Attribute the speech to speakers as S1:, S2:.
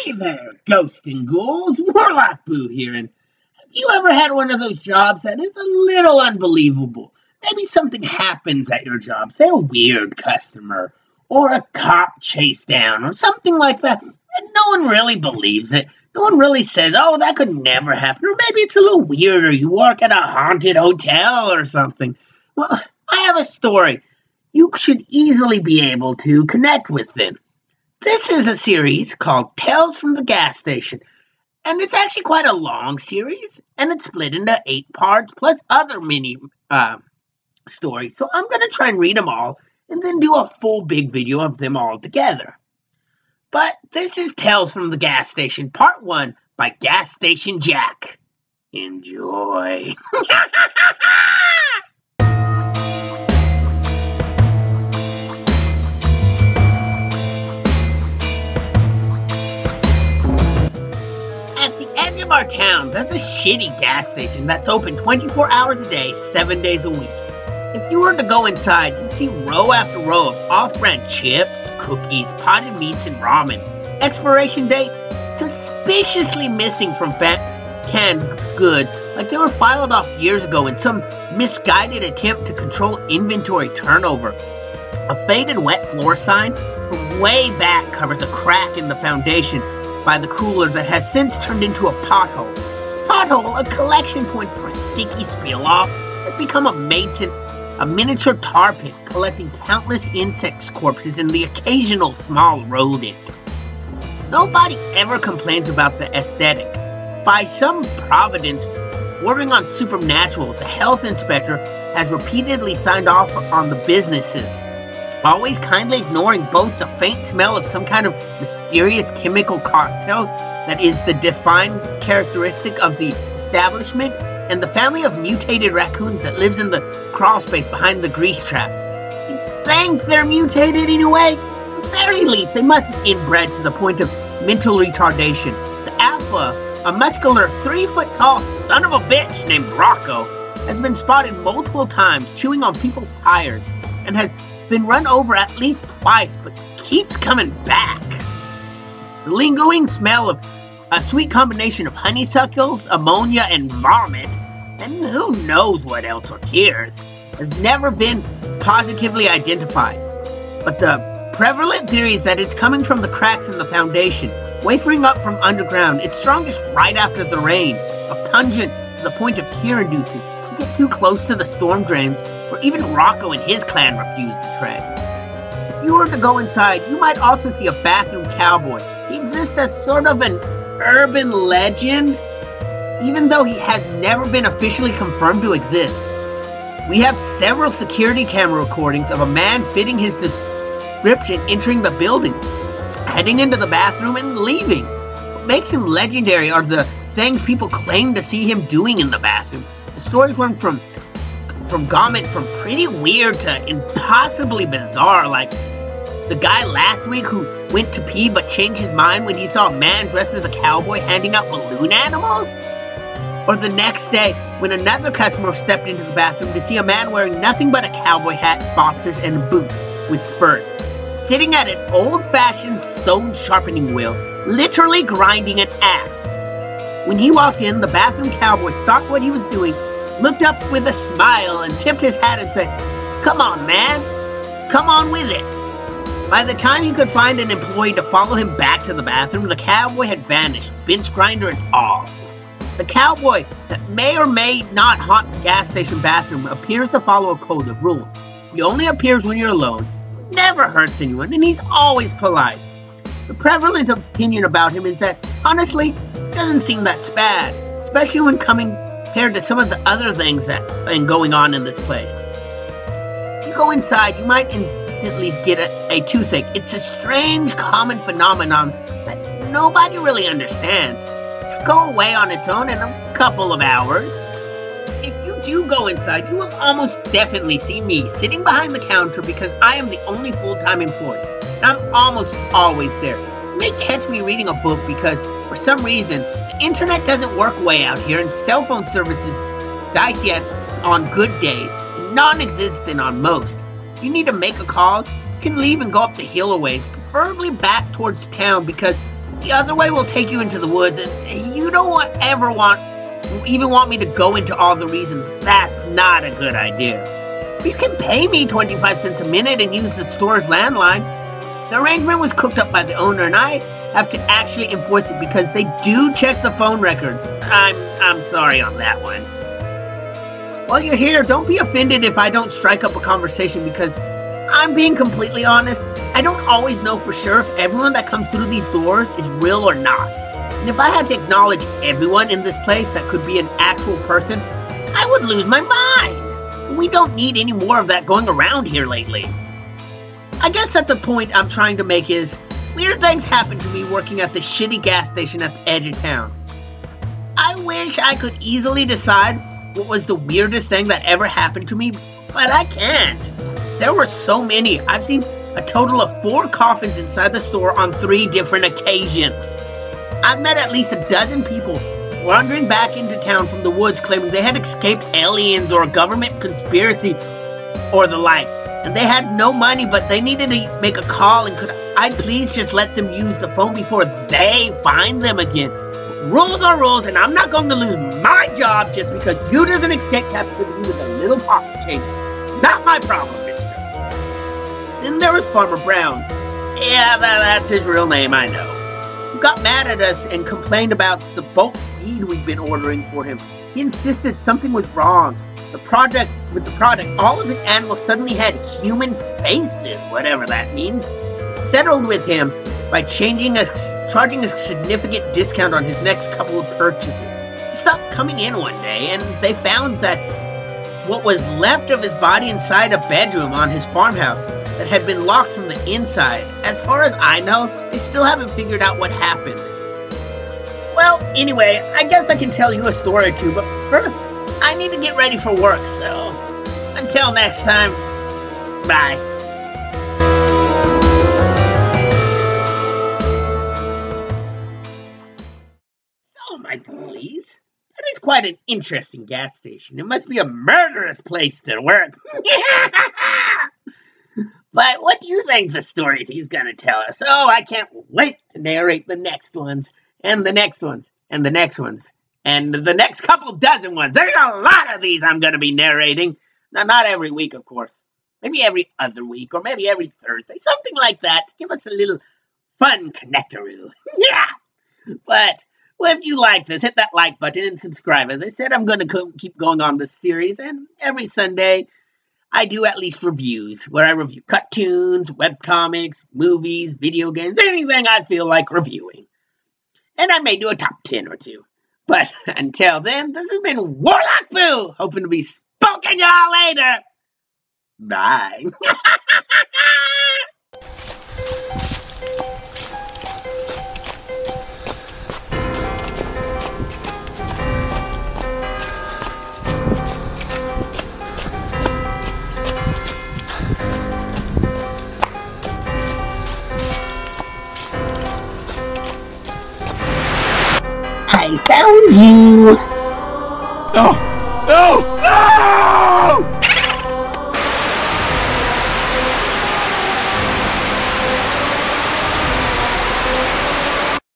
S1: Hey there, ghosts and ghouls, Warlock Boo here, and have you ever had one of those jobs that is a little unbelievable? Maybe something happens at your job, say a weird customer, or a cop chase down, or something like that, and no one really believes it. No one really says, oh, that could never happen, or maybe it's a little weird, or you work at a haunted hotel or something. Well, I have a story you should easily be able to connect with it. This is a series called Tales from the Gas Station, and it's actually quite a long series, and it's split into 8 parts, plus other mini stories. So I'm going to try and read them all, and then do a full big video of them all together. But this is Tales from the Gas Station, Part 1 by GasStationJack. Enjoy. Of our town, there's a shitty gas station that's open 24 hours a day, 7 days a week. If you were to go inside, you'd see row after row of off-brand chips, cookies, potted meats, and ramen. Expiration date suspiciously missing from canned goods, like they were filed off years ago in some misguided attempt to control inventory turnover. A faded wet floor sign from way back covers a crack in the foundation by the cooler that has since turned into a pothole. Pothole, a collection point for sticky spill-off, has become a miniature tar pit, collecting countless insect corpses and the occasional small rodent. Nobody ever complains about the aesthetic. By some providence bordering on supernatural, the health inspector has repeatedly signed off on the businesses, always kindly ignoring both the faint smell of some kind of mysterious chemical cocktail that is the defining characteristic of the establishment, and the family of mutated raccoons that lives in the crawl space behind the grease trap. You'd think they're mutated anyway. At the very least, they must be inbred to the point of mental retardation. The alpha, a muscular 3-foot-tall son of a bitch named Rocco, has been spotted multiple times chewing on people's tires, and has been run over at least twice, but keeps coming back. The lingering smell of a sweet combination of honeysuckles, ammonia, and vomit, and who knows what else occurs, has never been positively identified. But the prevalent theory is that it's coming from the cracks in the foundation, wafering up from underground. It's strongest right after the rain, a pungent to the point of tear-inducing. You get too close to the storm drains, where even Rocco and his clan refuse to tread. If you were to go inside, you might also see a bathroom cowboy. He exists as sort of an urban legend, even though he has never been officially confirmed to exist. We have several security camera recordings of a man fitting his description entering the building, heading into the bathroom, and leaving. What makes him legendary are the things people claim to see him doing in the bathroom. The stories run from gamut from pretty weird to impossibly bizarre, like the guy last week who went to pee but changed his mind when he saw a man dressed as a cowboy handing out balloon animals, or the next day when another customer stepped into the bathroom to see a man wearing nothing but a cowboy hat, boxers, and boots with spurs, sitting at an old-fashioned stone sharpening wheel, literally grinding an axe. When he walked in, the bathroom cowboy stopped what he was doing, looked up with a smile, and tipped his hat and said, "Come on, man, come on with it." By the time he could find an employee to follow him back to the bathroom, the cowboy had vanished, bench grinder and all. The cowboy that may or may not haunt the gas station bathroom appears to follow a code of rules. He only appears when you're alone, never hurts anyone, and he's always polite. The prevalent opinion about him is that, honestly, it doesn't seem that bad, especially when compared to some of the other things that are going on in this place. If you go inside, you might instantly get a toothache. It's a strange, common phenomenon that nobody really understands. It's go away on its own in a couple of hours. If you do go inside, you will almost definitely see me sitting behind the counter because I am the only full-time employee. And I'm almost always there. You may catch me reading a book because, for some reason, the internet doesn't work way out here, and cell phone services dicey on good days and non-existent on most. If you need to make a call, you can leave and go up the hill a ways, preferably back towards town, because The other way will take you into the woods, and you don't ever even want me to go into all the reasons. That's not a good idea. You can pay me 25 cents a minute and use the store's landline. The arrangement was cooked up by the owner, and I have to actually enforce it because they do check the phone records. I'm sorry on that one. While you're here, don't be offended if I don't strike up a conversation, because I'm being completely honest. I don't always know for sure if everyone that comes through these doors is real or not. And if I had to acknowledge everyone in this place that could be an actual person, I would lose my mind. We don't need any more of that going around here lately. I guess that the point I'm trying to make is, weird things happen to me working at the shitty gas station at the edge of town. I wish I could easily decide what was the weirdest thing that ever happened to me, but I can't. There were so many. I've seen a total of 4 coffins inside the store on 3 different occasions. I've met at least a dozen people wandering back into town from the woods claiming they had escaped aliens or a government conspiracy or the likes, and they had no money, but they needed to make a call, and could I please just let them use the phone before they find them again? Rules are rules, and I'm not going to lose my job just because you doesn't escape captivity with a little pocket change. Not my problem, mister. Then there was Farmer Brown. Yeah, that's his real name, I know. He got mad at us and complained about the bulk feed we'd been ordering for him. He insisted something was wrong. With the product, all of his animals suddenly had human faces, whatever that means. Settled with him by charging a significant discount on his next couple of purchases. He stopped coming in one day, and they found that what was left of his body inside a bedroom on his farmhouse that had been locked from the inside. As far as I know, they still haven't figured out what happened. Well, anyway, I guess I can tell you a story or two, but first, I need to get ready for work, so until next time, bye. So, my bullies, that is quite an interesting gas station. It must be a murderous place to work. But what do you think the stories he's gonna tell us? Oh, I can't wait to narrate the next ones, and the next ones, and the next ones, and the next couple dozen ones. There's a lot of these I'm gonna be narrating. Now, not every week, of course. Maybe every other week, or maybe every Thursday. Something like that. Give us a little fun connectaroo. Yeah! But, well, if you like this, hit that like button and subscribe. As I said, I'm gonna keep going on this series, and every Sunday, I do at least reviews, where I review cartoons, webcomics, movies, video games, anything I feel like reviewing. And I may do a top 10 or 2. But until then, this has been Warlock Boo, hoping to be spoken y'all later. Bye. I found you.
S2: No! No!